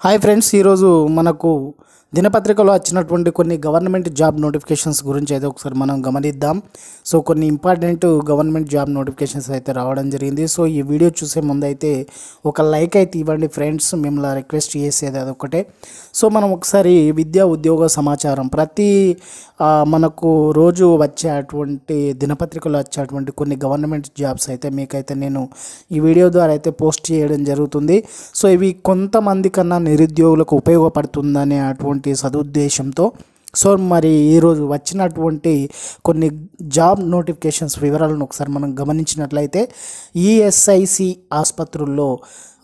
Hi friends, ఈరోజు మనకు దినపత్రికలో వచ్చినటువంటి కొన్ని గవర్నమెంట్ జాబ్ నోటిఫికేషన్స్ గురించి అయితే ఒకసారి మనం గమనిద్దాం. సో కొన్ని ఇంపార్టెంట్ గవర్నమెంట్ జాబ్ నోటిఫికేషన్స్ అయితే రావడం జరిగింది. సో ఈ వీడియో చూసే ముందు అయితే ఒక లైక్ అయితే ఇవ్వండి ఫ్రెండ్స్, మిమ్మల్ని రిక్వెస్ట్ చేసేది అదొకటే. సో మనం ఒకసారి విద్యా ఉద్యోగ సమాచారం ప్రతి మనకు రోజు వచ్చేటువంటి దినపత్రికలో వచ్చేటువంటి కొన్ని గవర్నమెంట్ జాబ్స్ అయితే మీకైతే నేను ఈ వీడియో ద్వారా అయితే పోస్ట్ చేయడం జరుగుతుంది. సో ఇవి కొంతమంది కన్నా నిరుద్యోగులకు ఉపయోగపడుతుందనే అటువంటి సదుద్దేశంతో సో మరి ఈరోజు వచ్చినటువంటి కొన్ని జాబ్ నోటిఫికేషన్స్ వివరాలను ఒకసారి మనం గమనించినట్లయితే ఈఎస్ఐసి ఆసుపత్రుల్లో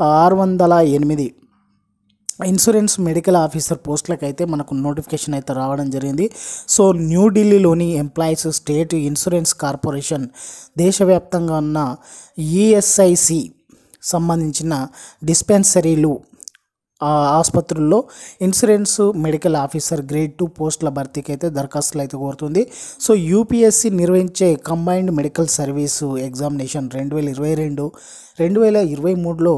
608 ఇన్సూరెన్స్ మెడికల్ ఆఫీసర్ పోస్టులకు అయితే మనకు నోటిఫికేషన్ అయితే రావడం జరిగింది. సో న్యూఢిల్లీలోని ఎంప్లాయీస్ స్టేట్ ఇన్సూరెన్స్ కార్పొరేషన్ దేశవ్యాప్తంగా ఉన్న ఈఎస్ఐసి సంబంధించిన డిస్పెన్సరీలు ఆసుపత్రుల్లో ఇన్సూరెన్స్ మెడికల్ ఆఫీసర్ గ్రేడ్ 2 పోస్టుల భర్తీకి అయితే దరఖాస్తులు అయితే కోరుతుంది. సో యూపీఎస్సి నిర్వహించే కంబైన్డ్ మెడికల్ సర్వీసు ఎగ్జామినేషన్ 2022-2023లో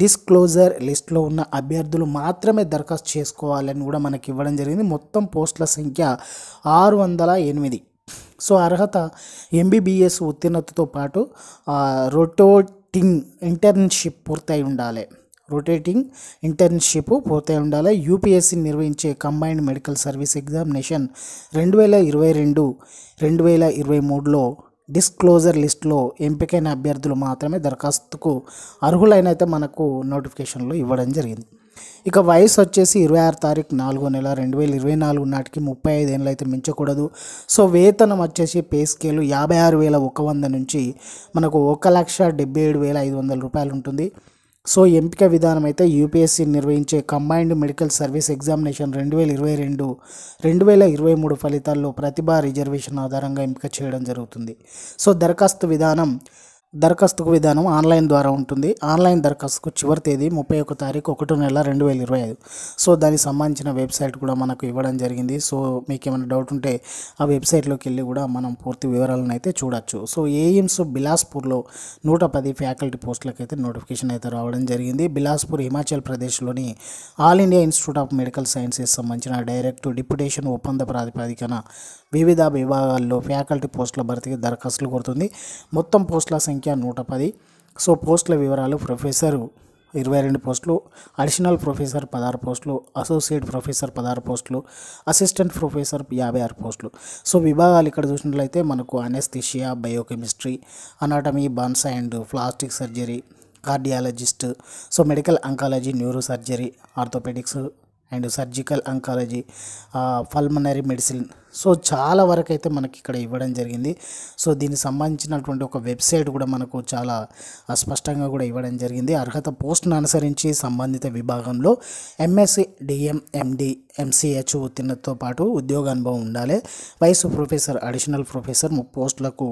డిస్క్లోజర్ లిస్ట్లో ఉన్న అభ్యర్థులు మాత్రమే దరఖాస్తు చేసుకోవాలని కూడా మనకి ఇవ్వడం జరిగింది. మొత్తం పోస్టుల సంఖ్య 608. సో అర్హత ఎంబీబీఎస్ ఉత్తీర్ణతతో పాటు రొటేటింగ్ ఇంటర్న్షిప్ పూర్తయి ఉండాలి. యూపీఎస్సీ నిర్వహించే కంబైన్డ్ మెడికల్ సర్వీస్ ఎగ్జామినేషన్ 2022-2023లో డిస్క్లోజర్ లిస్టులో ఎంపికైన అభ్యర్థులు మాత్రమే దరఖాస్తుకు అర్హులైన అయితే మనకు నోటిఫికేషన్లో ఇవ్వడం జరిగింది. ఇక వయసు వచ్చేసి 26 తారీఖు 4వ నెల 2024 నాటికి 35 ఏళ్ళు అయితే మించకూడదు. సో వేతనం వచ్చేసి పే స్కేలు 56,100 నుంచి మనకు 1,77,500 రూపాయలు ఉంటుంది. సో ఎంపిక విధానం అయితే యూపీఎస్సీ నిర్వహించే కంబైన్డ్ మెడికల్ సర్వీస్ ఎగ్జామినేషన్ 2022-2023 ఫలితాల్లో ప్రతిభా రిజర్వేషన్ ఆధారంగా ఎంపిక చేయడం జరుగుతుంది. సో దరఖాస్తుకు విధానం ఆన్లైన్ ద్వారా ఉంటుంది. ఆన్లైన్ దరఖాస్తుకు చివరి తేదీ 31 తారీఖు 1వ నెల 2025. సో దానికి సంబంధించిన వెబ్సైట్ కూడా మనకు ఇవ్వడం జరిగింది. సో మీకు ఏమైనా డౌట్ ఉంటే ఆ వెబ్సైట్లోకి వెళ్ళి కూడా మనం పూర్తి వివరాలను అయితే చూడొచ్చు. సో ఎయిమ్స్ బిలాస్పూర్లో 110 ఫ్యాకల్టీ పోస్టులకు అయితే నోటిఫికేషన్ అయితే రావడం జరిగింది. బిలాస్పూర్ హిమాచల్ ప్రదేశ్లోని all India Institute of Medical sciences సంబంధించిన డైరెక్ట్ డిప్యుటేషన్ ఒప్పంద ప్రాతిపదికన వివిధ విభాగాల్లో ఫ్యాకల్టీ పోస్టుల భర్తీకి దరఖాస్తులు కోరుతుంది. మొత్తం పోస్టుల సంఖ్య 110. సో పోస్టుల వివరాలు: ప్రొఫెసర్ 22 పోస్టులు, అడిషనల్ ప్రొఫెసర్ 16 పోస్టులు, అసోసియేట్ ప్రొఫెసర్ 16 పోస్టులు, అసిస్టెంట్ ప్రొఫెసర్ 56 పోస్టులు. సో విభాగాలు ఇక్కడ చూసినట్లయితే మనకు anaesthesia, biochemistry, anatomy, burns and plastic surgery, cardiologist, so medical oncology, neuro surgery, orthopaedics and surgical oncology, pulmonary medicine. So చాలా వరకు అయితే మనకి ఇక్కడ ఇవ్వడం జరిగింది. సో దీనికి సంబంధించినటువంటి ఒక వెబ్సైట్ కూడా మనకు చాలా స్పష్టంగా కూడా ఇవ్వడం జరిగింది. అర్హత పోస్ట్ను అనుసరించి సంబంధిత విభాగంలో ఎంఎస్సి, డిఎం, ఎండి, ఎంసీహెచ్ ఉత్తీర్ణతతో పాటు ఉద్యోగ అనుభవం ఉండాలి. వయసు ప్రొఫెసర్, అడిషనల్ ప్రొఫెసర్ పోస్టులకు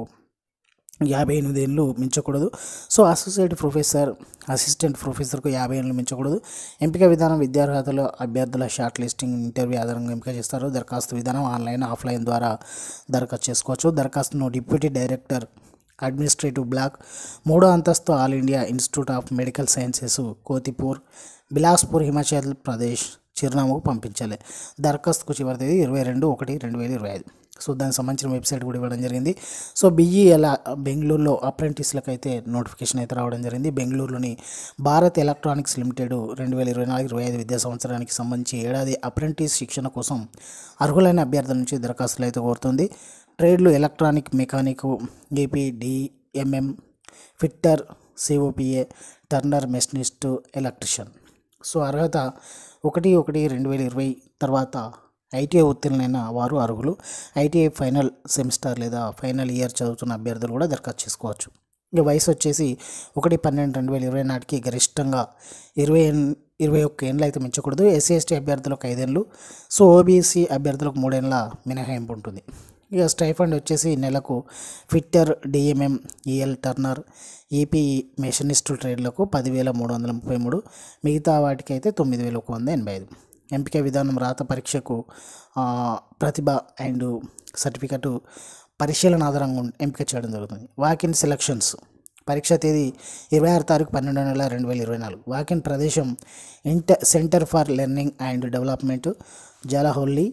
58 ఏళ్ళు మించకూడదు. సో అసోసియేట్ ప్రొఫెసర్, అసిస్టెంట్ ప్రొఫెసర్కు 50 ఏళ్ళు మించకూడదు. ఎంపిక విధానం విద్యార్హతలు అభ్యర్థుల షార్ట్ లిస్టింగ్ ఇంటర్వ్యూ ఆధారంగా ఎంపిక చేస్తారు. దరఖాస్తు విధానం ఆన్లైన్, ఆఫ్లైన్ ద్వారా దరఖాస్తు చేసుకోవచ్చు. దరఖాస్తును డిప్యూటీ డైరెక్టర్, అడ్మినిస్ట్రేటివ్ బ్లాక్, 3వ అంతస్తు, All India Institute of Medical Sciences, Kothipur, Bilaspur, Himachal Pradesh చిరునామాకు పంపించాలి. దరఖాస్తుకు చివరి తేదీ 22/1/2025. సో దానికి సంబంధించిన వెబ్సైట్ కూడా ఇవ్వడం జరిగింది. సో బీఈఎల్ బెంగళూరులో అప్రెంటిస్లకు అయితే నోటిఫికేషన్ అయితే రావడం జరిగింది. బెంగళూరులోని భారత్ ఎలక్ట్రానిక్స్ లిమిటెడ్ 2024-25 విద్యా సంవత్సరానికి సంబంధించి ఏడాది అప్రెంటిస్ శిక్షణ కోసం అర్హులైన అభ్యర్థుల నుంచి దరఖాస్తులు అయితే కోరుతుంది. ట్రేడ్లు electronic mechanic, AP, DMM, fitter, COPA, turner, machinist, electrician. So అర్హత 1/1/2020 తర్వాత ఐటీఐ ఉత్తీర్ణులైన వారు అర్హులు. ఐటీఐ ఫైనల్ సెమిస్టర్ లేదా ఫైనల్ ఇయర్ చదువుతున్న అభ్యర్థులు కూడా దరఖాస్తు చేసుకోవచ్చు. ఇక వయసు వచ్చేసి 1/12/2020 నాటికి గరిష్టంగా 21 ఏళ్ళు అయితే మించకూడదు. ఎస్సీ ఎస్టీ అభ్యర్థులకు 5 ఏళ్ళు. సో ఓబీసీ అభ్యర్థులకు 3 ఏళ్ళ మినహాయింపు ఉంటుంది. ఇక స్టైఫండ్ వచ్చేసి నెలకు fitter, DMM, EL, turner, AP machinist ట్రేడ్లకు 10,333, మిగతా వాటికి అయితే 9,185. ఎంపిక విధానం రాత పరీక్షకు ప్రతిభ అండ్ సర్టిఫికెట్ పరిశీలన ఆధారంగా ఎంపిక చేయడం జరుగుతుంది. వాక్ ఇన్ సెలక్షన్స్ పరీక్ష తేదీ 26 తారీఖు 12వ నెల 2024. వాకిన్ ప్రదేశం centre for learning and development, Jalahalli,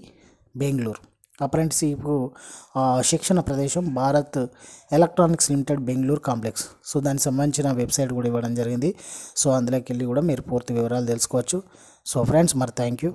Bengaluru. Apprenticeship శిక్షణ ప్రదేశం Bharat electronics limited, Bengaluru complex. So దానికి సంబంధించిన వెబ్సైట్ కూడా ఇవ్వడం జరిగింది. సో అందులోకి వెళ్ళి కూడా మీరు పూర్తి వివరాలు తెలుసుకోవచ్చు. సో ఫ్రెండ్స్, మరి థ్యాంక్ యూ.